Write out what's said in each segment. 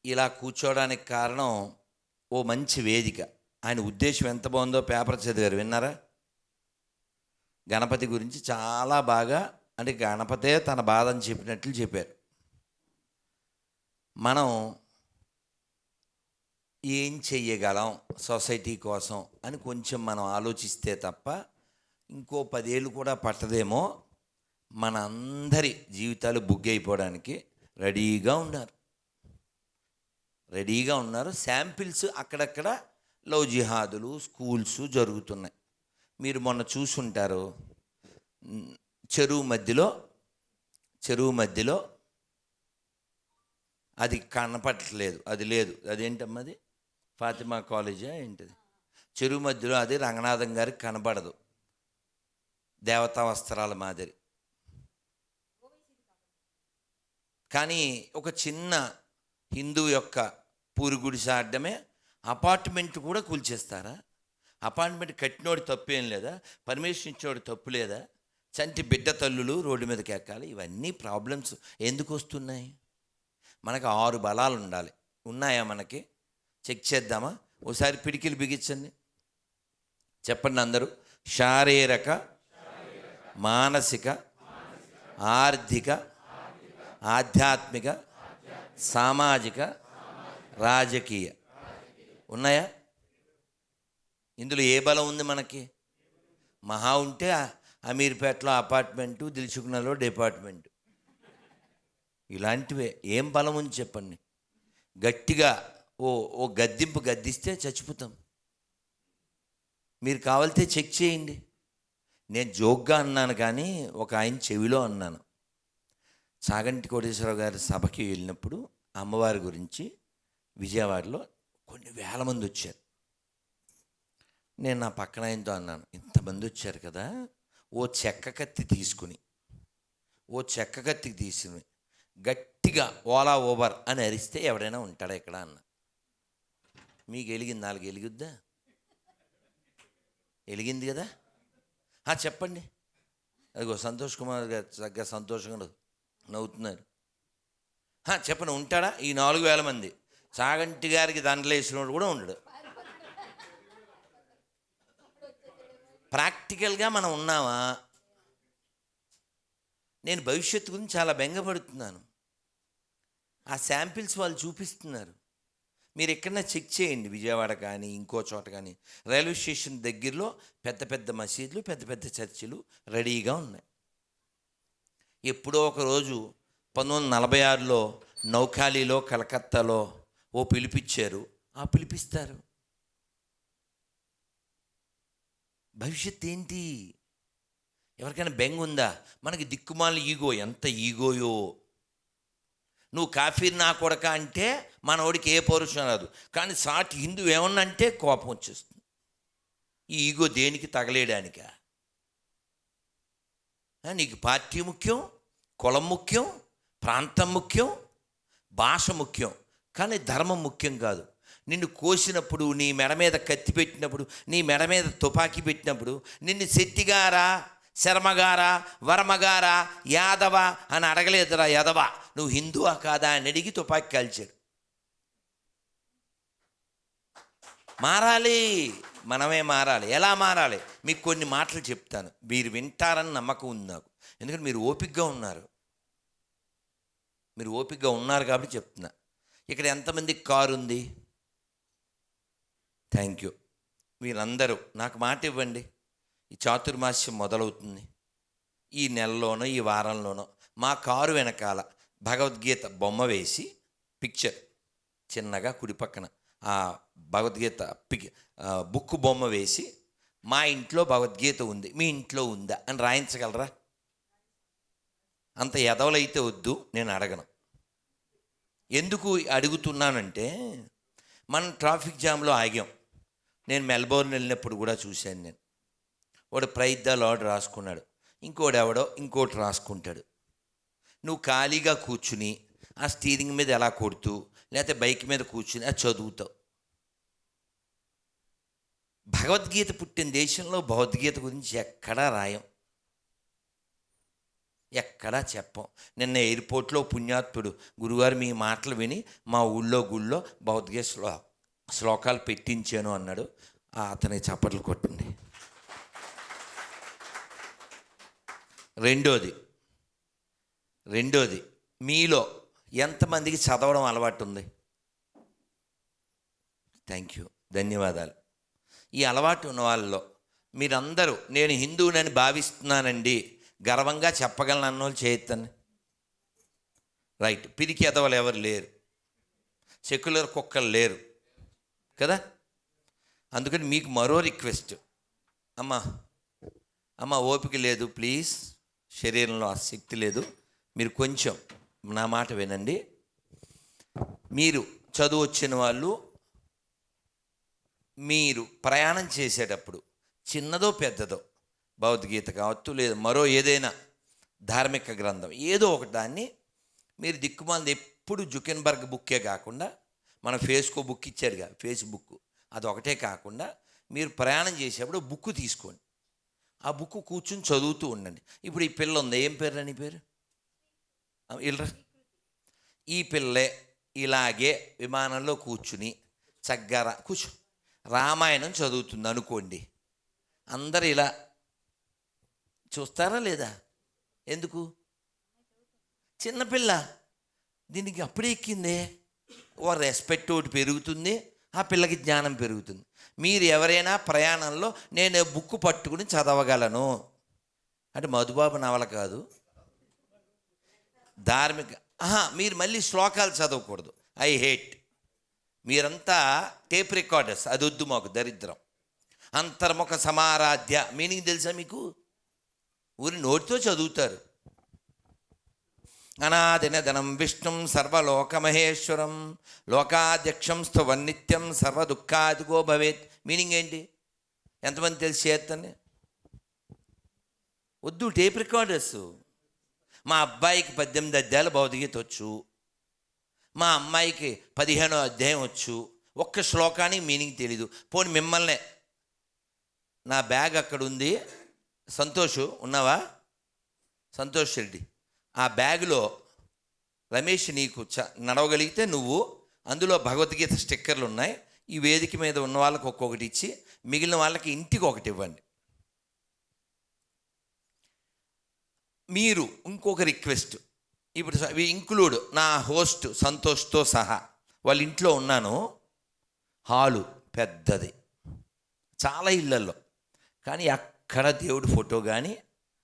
ఇలా కూర్చోవడానికి కారణం ఓ మంచి వేదిక. ఆయన ఉద్దేశం ఎంత బాగుందో పేపర్ చదివారు, విన్నారా? గణపతి గురించి చాలా బాగా, అంటే గణపతే తన బాధని చెప్పినట్లు చెప్పారు. మనం ఏం చెయ్యగలం సొసైటీ కోసం అని కొంచెం మనం ఆలోచిస్తే తప్ప ఇంకో 10 ఏళ్ళు కూడా పట్టదేమో మన అందరి జీవితాలు బుగ్గైపోవడానికి రెడీగా ఉన్నారు. శాంపిల్స్ అక్కడక్కడ లవ్ జిహాదులు స్కూల్స్ జరుగుతున్నాయి. మీరు మొన్న చూసుంటారు, చెరువు మధ్యలో అది కనపట్టలేదు, అది లేదు, అదేంటమ్మది ఫాతిమా కాలేజా ఏంటిది, చెరువు మధ్యలో అది రంగనాథం గారికి కనబడదు, దేవతా వస్త్రాల మాదిరి. కానీ ఒక చిన్న హిందూ యొక్క పూరుగుడి సాడమే అపార్ట్మెంట్ కూడా కూల్చేస్తారా? అపార్ట్మెంట్ కట్టినోడు తప్పు ఏం లేదా? పర్మిషన్ ఇచ్చేవాడు తప్పు లేదా? చంటి బిడ్డ తల్లులు రోడ్డు మీదకి ఎక్కాలి. ఇవన్నీ ప్రాబ్లమ్స్ ఎందుకు వస్తున్నాయి? మనకు 6 బలాలు ఉండాలి. ఉన్నాయా మనకి? చెక్ చేద్దామా? ఒకసారి పిడికిలు బిగించండి, చెప్పండి అందరూ. శారీరక, మానసిక, ఆర్థిక, ఆధ్యాత్మిక, సామాజిక, రాజకీయ ఉన్నాయా? ఇందులో ఏ బలం ఉంది మనకి? మహా ఉంటే అమీర్పేటలో అపార్ట్మెంటు, దిల్సుఖ్నగర్లో డిపార్ట్మెంటు, ఇలాంటివే. ఏం బలం ఉంది చెప్పండి? గట్టిగా ఓ గద్దింపు గద్దిస్తే చచ్చిపోతాం. మీరు కావాలితే చెక్ చేయండి. నేను జోక్గా అన్నాను, కానీ ఒక ఆయన చెవిలో అన్నాను. చాగంటి కోటేశ్వరరావు గారి సభకి వెళ్ళినప్పుడు అమ్మవారి గురించి విజయవాడలో కొన్ని వేల మంది వచ్చారు. నేను నా పక్కన ఆయనతో అన్నాను, ఇంతమంది వచ్చారు కదా, ఓ చెక్క కత్తి తీసుకుని గట్టిగా ఓలా ఓబర్ అని అరిస్తే ఎవడైనా ఉంటాడా ఇక్కడ అన్న. మీకు వెలిగింది, 4 వెలుగుద్దా? వెలిగింది కదా? చెప్పండి. అదిగో సంతోష్ కుమార్ గారు చక్కగా సంతోషంగా నవ్వుతున్నారు. చెప్పండి, ఉంటాడా? ఈ 4,000 మంది చాగంటి గారికి దండలు వేసినోడు కూడా ఉండడు. ప్రాక్టికల్గా మనం ఉన్నామా? నేను భవిష్యత్తు గురించి చాలా బెంగపడుతున్నాను. ఆ శాంపిల్స్ వాళ్ళు చూపిస్తున్నారు. మీరు ఎక్కడన్నా చెక్ చేయండి, విజయవాడ కానీ ఇంకో చోట కానీ. రైల్వే స్టేషన్ దగ్గరలో పెద్ద పెద్ద మసీదులు, పెద్ద పెద్ద చర్చిలు రెడీగా ఉన్నాయి. ఎప్పుడో ఒకరోజు 1946లో నౌఖాళీలో, కలకత్తాలో ఓ పిలిపిచ్చారు, పిలిపిస్తారు. భవిష్యత్తు ఏంటి? ఎవరికైనా బెంగ ఉందా? మనకి దిక్కుమాల ఈగో, ఎంత ఈగోయో. నువ్వు కాఫీర్ నా కొడక అంటే మనోడికి ఏ పౌరుషం రాదు, కానీ సాటి హిందూ ఏమన్నా అంటే కోపం వచ్చేస్తుంది. ఈ ఈగో దేనికి? తగలేయడానికా? నీకు పార్టీ ముఖ్యం, కులం ముఖ్యం, ప్రాంతం ముఖ్యం, భాష ముఖ్యం, కానీ ధర్మం ముఖ్యం కాదు. నిన్ను కోసినప్పుడు, నీ మెడ మీద కత్తి పెట్టినప్పుడు, నీ మెడ మీద తుపాకీ పెట్టినప్పుడు నిన్ను శెట్టిగారా, శర్మగారా, వర్మగారా, యాదవ అని అడగలేదురా యాదవ, నువ్వు హిందువా కాదా అని అడిగి తుపాకీ కాల్చాడు. మారాలి, మనమే మారాలి. ఎలా మారాలి? మీకు కొన్ని మాటలు చెప్తాను, మీరు వింటారని నమ్మకం ఉంది నాకు. ఎందుకంటే మీరు ఓపికగా ఉన్నారు కాబట్టి చెప్తున్నా. ఇక్కడ ఎంతమందికి కారు ఉంది? Thank you. మీరందరూ నాకు మాట ఇవ్వండి. ఈ చాతుర్మాస్యం మొదలవుతుంది ఈ నెలలోనో ఈ వారంలోనో. మా కారు వెనకాల భగవద్గీత బొమ్మ వేసి, పిక్చర్ చిన్నగా కుడి పక్కన ఆ భగవద్గీత బుక్ బొమ్మ వేసి, మా ఇంట్లో భగవద్గీత ఉంది, మీ ఇంట్లో ఉందా అని రాయించగలరా? అంత ఎదవలైతే వద్దు, నేను అడగను. ఎందుకు అడుగుతున్నానంటే, మనం ట్రాఫిక్ జామ్లో ఆగాం. నేను మెల్బోర్న్ వెళ్ళినప్పుడు కూడా చూశాను. నేను వాడు ప్రైజ్ ద లార్డ్ రాసుకున్నాడు, ఇంకోడెవడో ఇంకోటి రాసుకుంటాడు. నువ్వు ఖాళీగా కూర్చుని ఆ స్టీరింగ్ మీద ఎలా కొడుతూ, లేకపోతే బైక్ మీద కూర్చుని అది చదువుతావు. భగవద్గీత పుట్టిన దేశంలో భగవద్గీత గురించి ఎక్కడా రాయం. ఎక్కడా చెప్పం. నిన్న ఎయిర్పోర్ట్లో పుణ్యాత్ముడు గురువారు మీ మాటలు విని మా ఊళ్ళో గుళ్ళో భౌతిక శ్లోకాలు పెట్టించాను అన్నాడు. అతనికి చప్పట్లు కొట్టండి. రెండోది మీలో ఎంతమందికి చదవడం అలవాటు ఉంది? థ్యాంక్ యూ, ధన్యవాదాలు. ఈ అలవాటు ఉన్న వాళ్ళలో మీరందరూ నేను హిందువునని భావిస్తున్నానండి గర్వంగా చెప్పగలను అన్నోళ్ళు చేయొద్దండి. రైట్. పిరికి ఎదవలు ఎవరు లేరు, సెక్యులర్ కుక్కలు లేరు కదా. అందుకని మీకు మరో రిక్వెస్ట్, అమ్మ ఓపిక లేదు ప్లీజ్, శరీరంలో ఆ శక్తి లేదు, మీరు కొంచెం నా మాట వినండి. మీరు చదువు వచ్చిన వాళ్ళు మీరు ప్రయాణం చేసేటప్పుడు చిన్నదో పెద్దదో భగవద్గీత కావచ్చు, లేదు మరో ఏదైనా ధార్మిక గ్రంథం ఏదో ఒకటి దాన్ని మీరు దిక్కుమాలింది ఎప్పుడు జుకెన్బర్గ్ బుక్కే కాకుండా మన ఫేస్కో బుక్ ఇచ్చారుగా ఫేస్బుక్, అదొకటే కాకుండా మీరు ప్రయాణం చేసేటప్పుడు బుక్ తీసుకోండి. ఆ బుక్ కూర్చుని చదువుతూ ఉండండి. ఇప్పుడు ఈ పిల్ల ఉంది, ఏం పేరు అని పేరు? ఈ పిల్లే ఇలాగే విమానంలో కూర్చుని చక్కగా కూర్చో రామాయణం చదువుతుంది అనుకోండి. అందరు ఇలా చూస్తారా లేదా? ఎందుకు? చిన్నపిల్ల, దీనికి అప్పుడే ఎక్కిందే, ఓ రెస్పెక్ట్ ఒకటి పెరుగుతుంది, ఆ పిల్లకి జ్ఞానం పెరుగుతుంది. మీరు ఎవరైనా ప్రయాణంలో నేను బుక్ పట్టుకుని చదవగలను అంటే మధుబాబు నవల కాదు, ధార్మిక మీరు మళ్ళీ శ్లోకాలు చదవకూడదు. I hate. మీరంతా టేప్ రికార్డర్స్, అది వద్దు మాకు, దరిద్రం. అంతర్ముఖ సమారాధ్య మీనింగ్ తెలుసా మీకు? ఊరి నోటితో చదువుతారు. అనాదినదనం విష్ణుం సర్వలోకమహేశ్వరం లోకాధ్యక్షం స్థువన్నిత్యం సర్వదుఃఖాదిగో భవేత్. మీనింగ్ ఏంటి? ఎంతమంది తెలిసి చేస్తాను? వద్దు టేప్ రికార్డర్స్. మా అబ్బాయికి 18 అధ్యాయాలు భౌతికత వచ్చు, మా అమ్మాయికి 15వ అధ్యాయం వచ్చు, ఒక్క శ్లోకానికి మీనింగ్ తెలీదు. పోనీ మిమ్మల్నే, నా బ్యాగ్ అక్కడ ఉంది, సంతోష్ ఉన్నావా? సంతోష్ రెడ్డి, ఆ బ్యాగులో రమేష్ నీకు నడవగలిగితే నువ్వు, అందులో భగవద్గీత స్టిక్కర్లు ఉన్నాయి, ఈ వేదిక మీద ఉన్న వాళ్ళకి ఒక్కొక్కటి ఇచ్చి మిగిలిన వాళ్ళకి ఇంటికి ఒకటి ఇవ్వండి. మీరు ఇంకొక రిక్వెస్ట్, ఇప్పుడు ఇంక్లూడ్ నా హోస్ట్ సంతోష్తో సహా వాళ్ళ ఇంట్లో ఉన్నాను. హాలు పెద్దది, చాలా ఇళ్ళల్లో, కానీ అక్కడ దేవుడి ఫోటో కానీ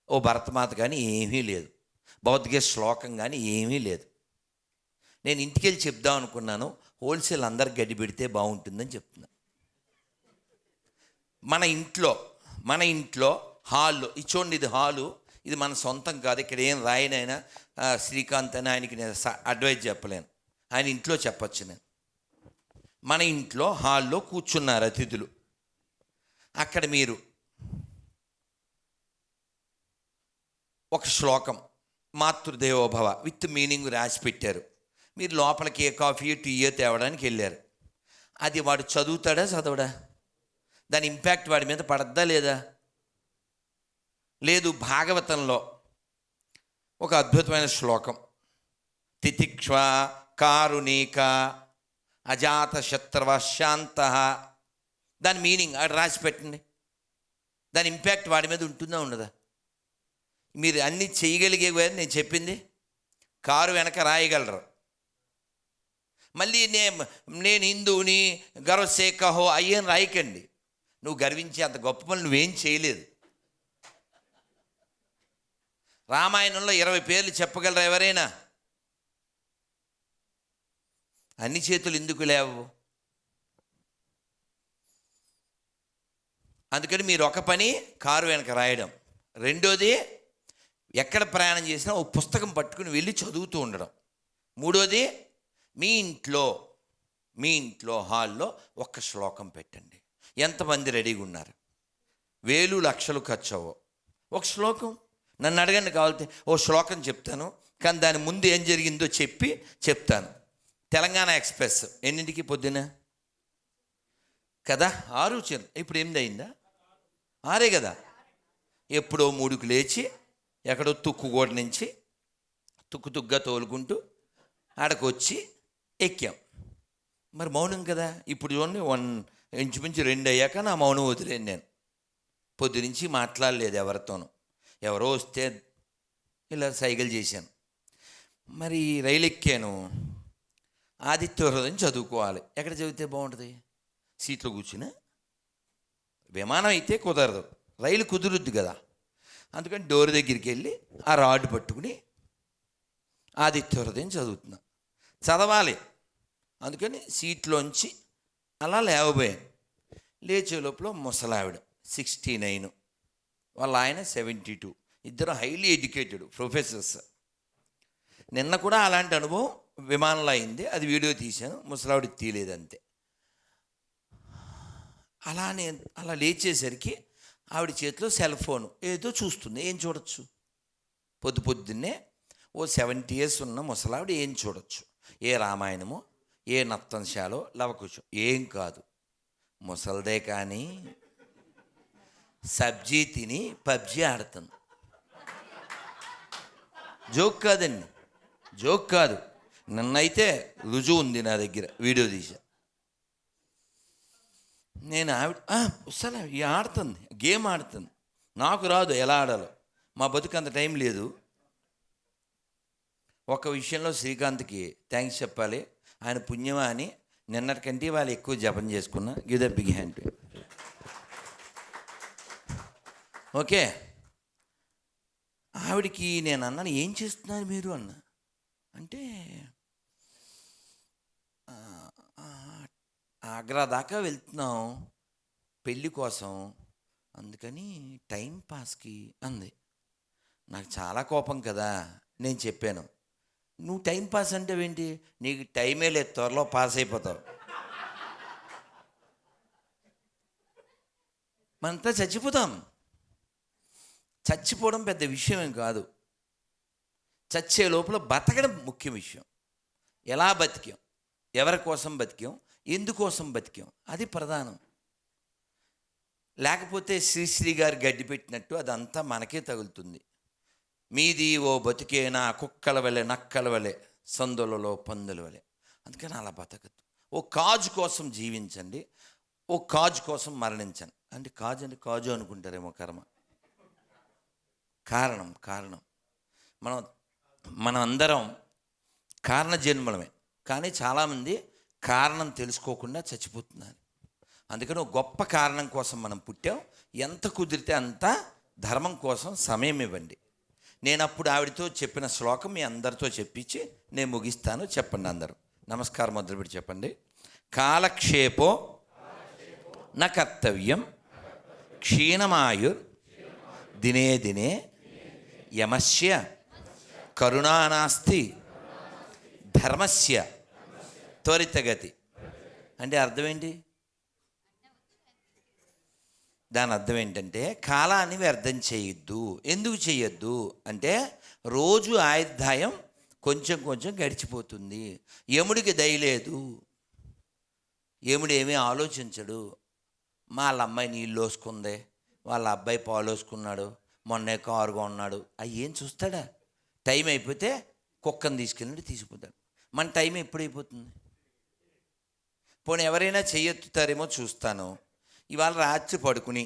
ఓ భరతమాత కానీ ఏమీ లేదు, భౌతిక శ్లోకం కానీ ఏమీ లేదు. నేను ఇంటికి వెళ్ళి చెప్దాం అనుకున్నాను, హోల్సేల్ అందరికి గడ్డి పెడితే బాగుంటుందని చెప్తున్నా. మన ఇంట్లో హాల్లో ఇచ్చోండి, ఇది హాలు, ఇది మన సొంతం కాదు, ఇక్కడ ఏం రాయనైనా శ్రీకాంత్ అని ఆయనకి నేను అడ్వైజ్ చెప్పలేను, ఆయన ఇంట్లో చెప్పచ్చు నేను. మన ఇంట్లో హాల్లో కూర్చున్నారు అతిథులు, అక్కడ మీరు ఒక శ్లోకం మాతృదేవోభవ విత్ మీనింగ్ రాసి పెట్టారు. మీరు లోపలికి ఏ కాఫీ టీయో తేవడానికి వెళ్ళారు. అది వాడు చదువుతాడా చదవడా? దాని ఇంపాక్ట్ వాడి మీద పడద్దా లేదా? లేదు. భాగవతంలో ఒక అద్భుతమైన శ్లోకం, తితిక్ష్వ కారుణీక అజాత శత్రువ శాంత, దాని మీనింగ్ అక్కడ రాసి పెట్టండి. దాని ఇంపాక్ట్ వాడి మీద ఉంటుందా ఉండదా? మీరు అన్నీ చేయగలిగే నేను చెప్పింది కారు వెనక రాయగలరు. మళ్ళీ నేను హిందువుని గర్వసే కహో అయ్యని రాయకండి. నువ్వు గర్వించి అంత గొప్ప పనులు నువ్వేం చేయలేదు. రామాయణంలో 20 పేర్లు చెప్పగలరా ఎవరైనా? అన్ని చేతులు ఎందుకు లేవు? అందుకని మీరు ఒక పని కారు వెనక రాయడం, రెండోది ఎక్కడ ప్రయాణం చేసినా ఓ పుస్తకం పట్టుకుని వెళ్ళి చదువుతూ ఉండడం, మూడోది మీ ఇంట్లో హాల్లో ఒక్క శ్లోకం పెట్టండి. ఎంతమంది రెడీగా ఉన్నారు? వేలు లక్షలు ఖర్చు అవ్వవు. ఒక శ్లోకం నన్ను అడగండి, కావాలంటే ఓ శ్లోకం చెప్తాను, కానీ దాని ముందు ఏం జరిగిందో చెప్తాను. తెలంగాణ ఎక్స్ప్రెస్ ఎన్నింటికి? పొద్దున కదా, 6 ఇప్పుడు 8 అయిందా? 6 కదా. ఎప్పుడో 3కు లేచి ఎక్కడో తుక్కుగోడ నుంచి తుక్కుగా తోలుకుంటూ ఆడకు వచ్చి ఎక్కాం. మరి మౌనం కదా. ఇప్పుడు చూడండి, ఇంచుమించు 2 అయ్యాక నా మౌనం వదిలేను. నేను పొద్దునుంచి మాట్లాడలేదు ఎవరితోనూ. ఎవరో వస్తే ఇలా సైకిల్ చేశాను. మరి రైలు ఎక్కాను. ఆదిత్య హృదయం చదువుకోవాలి. ఎక్కడ చదివితే బాగుంటుంది? సీట్లో కూర్చుని. విమానం అయితే కుదరదు, రైలు కుదురుద్ది కదా. అందుకని డోర్ దగ్గరికి వెళ్ళి ఆ రాడ్ పట్టుకుని ఆదిత్య హృదయం చదువుతున్నా. చదవాలి అందుకని సీట్లోంచి అలా లేవబోయాను. లేచే లోపల ముసలావిడ 69, వాళ్ళ ఆయన 72, ఇద్దరు హైలీ ఎడ్యుకేటెడ్ ప్రొఫెసర్స్. నిన్న కూడా అలాంటి అనుభవం విమానంలో అయింది. అది వీడియో తీశాను, ముసలావిడికి తీయలేదంతే. అలా లేచేసరికి ఆవిడ చేతిలో సెల్ ఫోన్ ఏదో చూస్తుంది. ఏం చూడొచ్చు? పొద్దున్నే ఓ 70 years ఉన్న ముసలావిడ ఏం చూడొచ్చు? ఏ రామాయణమో, ఏ నత్తంశాలో, లవకుశం ఏం కాదు. ముసల్దే కానీ సబ్జీ తిని పబ్జీ ఆడుతుంది. జోక్ కాదండి, జోక్ కాదు. నన్నైతే రుజువు ఉంది నా దగ్గర, వీడియో తీసా. నేను అసలు ఆడుతుంది, గేమ్ ఆడుతుంది. నాకు రాదు ఎలా ఆడాలో, మా బతుకు అంత టైం లేదు. ఒక విషయంలో శ్రీకాంత్కి థ్యాంక్స్ చెప్పాలి. ఆయన పుణ్యమా అని నిన్నటికంటే వాళ్ళు ఎక్కువ జపం చేసుకున్నా. Give the big hand. Okay. ఆవిడికి నేను అన్నాను, ఏం చేస్తున్నారు మీరు అన్న. అంటే ఆగ్రా దాకా వెళ్తున్నాం పెళ్ళి కోసం, అందుకని టైం పాస్కి అంది. నాకు చాలా కోపం కదా. నేను చెప్పాను, నువ్వు టైం పాస్ అంటే ఏంటి? నీకు టైమే లేదు, త్వరలో పాస్ అయిపోతావు. మనంతా చచ్చిపోతాం. చచ్చిపోవడం పెద్ద విషయం ఏం కాదు. చచ్చే లోపల బతకడం ముఖ్య విషయం. ఎలా బతికాం, ఎవరి కోసం బతికాం, ఎందుకోసం బతికాం, అది ప్రధానం. లేకపోతే శ్రీశ్రీ గారు గడ్డి పెట్టినట్టు అదంతా మనకే తగులుతుంది. మీది ఓ బతికేనా కుక్కల వలె నక్కల వలె సందులలో పందుల వలె. అందుకని అలా బతకద్దు. ఓ కాజు కోసం జీవించండి, ఓ కాజు కోసం మరణించండి. అంటే కాజు అనుకుంటారేమో. కారణం మనం అందరం కారణ జన్మలమే. కానీ చాలామంది కారణం తెలుసుకోకుండా చచ్చిపోతున్నారు. అందుకని ఒక గొప్ప కారణం కోసం మనం పుట్టాం. ఎంత కుదిరితే అంత ధర్మం కోసం సమయం ఇవ్వండి. నేను అప్పుడు ఆవిడతో చెప్పిన శ్లోకం మీ అందరితో చెప్పించి నేను ముగిస్తాను. చెప్పండి అందరూ. నమస్కారం మొదలుపెట్టి చెప్పండి. కాలక్షేపో న కర్తవ్యం క్షీణమాయుర్ దినే దినే యమస్య కరుణానాస్తి ధర్మస్య త్వరితగతి. అంటే అర్థం ఏంటి? దాని అర్థం ఏంటంటే కాలాన్ని వ్యర్థం చేయొద్దు. ఎందుకు చేయొద్దు అంటే రోజు ఆయుర్దాయం కొంచెం గడిచిపోతుంది. యముడికి దయలేదు. యముడు ఏమీ ఆలోచించడు. వాళ్ళ అమ్మాయి నీళ్ళు వేసుకుందే, వాళ్ళ అబ్బాయి పాలు వేసుకున్నాడు, మొన్నే కారుగా ఉన్నాడు, అవి ఏం చూస్తాడా? టైం అయిపోతే కుక్కను తీసుకెళ్ళి తీసుకుపోతాడు. మన టైం ఎప్పుడైపోతుంది? పోనీ ఎవరైనా చెయ్యెత్తుతారేమో చూస్తాను. ఇవాళ రాత్రి పడుకుని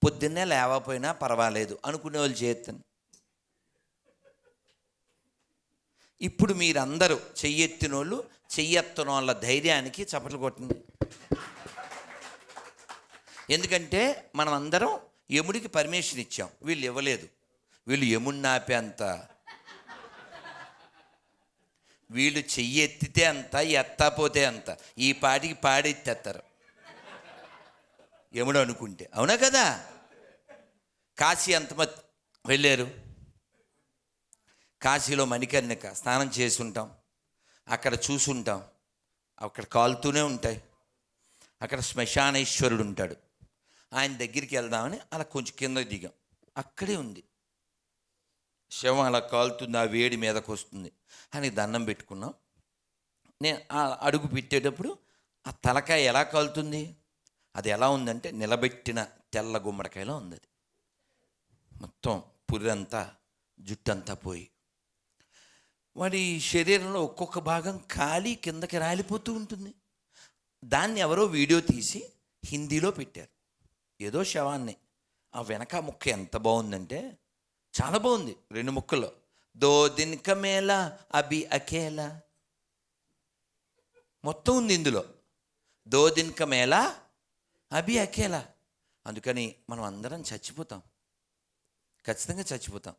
పొద్దున్నే లేవపోయినా పర్వాలేదు అనుకునే వాళ్ళు చేయొత్తను. ఇప్పుడు మీరందరూ చెయ్యెత్తిన వాళ్ళు, చెయ్యెత్తన వాళ్ళ ధైర్యానికి చప్పట్లు కొట్టండి. ఎందుకంటే మనం అందరం యముడికి పర్మిషన్ ఇచ్చాం, వీళ్ళు ఇవ్వలేదు. వీళ్ళు యముడిని ఆపే అంత, వీళ్ళు చెయ్యెత్తితే అంత, ఎత్తపోతే అంత. ఈ పాటికి పాడెత్తేస్తారు యముడు అనుకుంటే. అవునా కదా? కాశీ అంతమంది వెళ్ళారు. కాశీలో మణికర్ణిక స్నానం చేసి ఉంటాం, అక్కడ చూసుంటాం, అక్కడ కాలుతూనే ఉంటాయి. అక్కడ శ్మశానేశ్వరుడు ఉంటాడు. ఆయన దగ్గరికి వెళ్దామని అలా కొంచెం కిందకి దిగాం. అక్కడే ఉంది శవం, అలా కాలుతుంది, ఆ వేడి మీదకు వస్తుంది అని దండం పెట్టుకున్నాం. నేను ఆ అడుగు పెట్టేటప్పుడు ఆ తలకాయ ఎలా కాలుతుంది, అది ఎలా ఉందంటే నిలబెట్టిన తెల్ల గుమ్మడికాయలో ఉంది. అది మొత్తం పుర్రంతా జుట్టంతా పోయి. వాడి శరీరంలో ఒక్కొక్క భాగం కాలి కిందకి రాలిపోతూ ఉంటుంది. దాన్ని ఎవరో వీడియో తీసి హిందీలో పెట్టారు. ఏదో శవాన్ని. ఆ వెనక ముక్క ఎంత బాగుందంటే చాలా బాగుంది. 2 ముక్కల్లో దో దిన్ క మేలా అభి అకేలా మొత్తం ఉంది ఇందులో. దో దిన్ క మేలా అభి అకేలా. అందుకని మనం అందరం చచ్చిపోతాం, ఖచ్చితంగా చచ్చిపోతాం.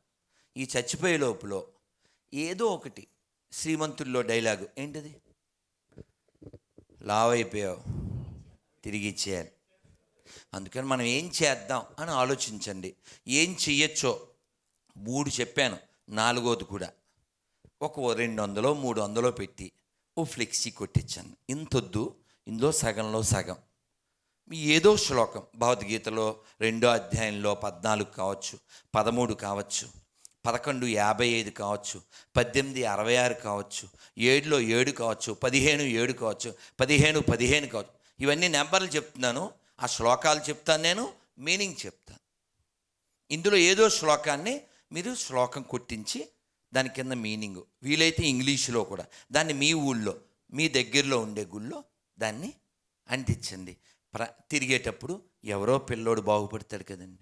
ఈ చచ్చిపోయే లోపల ఏదో ఒకటి శ్రీమంతుల్లో డైలాగు ఏంటిది, లావ్ అయిపోయావు తిరిగి ఇచ్చేయాలి. అందుకని మనం ఏం చేద్దాం అని ఆలోచించండి. ఏం చెయ్యొచ్చో 3 చెప్పాను, 4వది కూడా ఒక 200 300 పెట్టి ఓ ఫ్లెక్సీ కొట్టించాను. ఇంతొద్దు, ఇందులో సగంలో సగం మీ ఏదో శ్లోకం భగవద్గీతలో 2వ అధ్యాయంలో 14 కావచ్చు, 13 కావచ్చు, 11:55 కావచ్చు, 18:66 కావచ్చు, 7లో 7 కావచ్చు, 15:7 కావచ్చు, 15:15 కావచ్చు. ఇవన్నీ నెంబర్లు చెప్తున్నాను, ఆ శ్లోకాలు చెప్తాను, నేను మీనింగ్ చెప్తాను. ఇందులో ఏదో శ్లోకాన్ని మీరు శ్లోకం కొట్టించి దాని కింద మీనింగ్, వీలైతే ఇంగ్లీషులో కూడా, దాన్ని మీ ఊళ్ళో మీ దగ్గరలో ఉండే గుళ్ళో దాన్ని అంటించండి. తిరిగేటప్పుడు ఎవరో పిల్లోడు బాగుపడతాడు కదండి.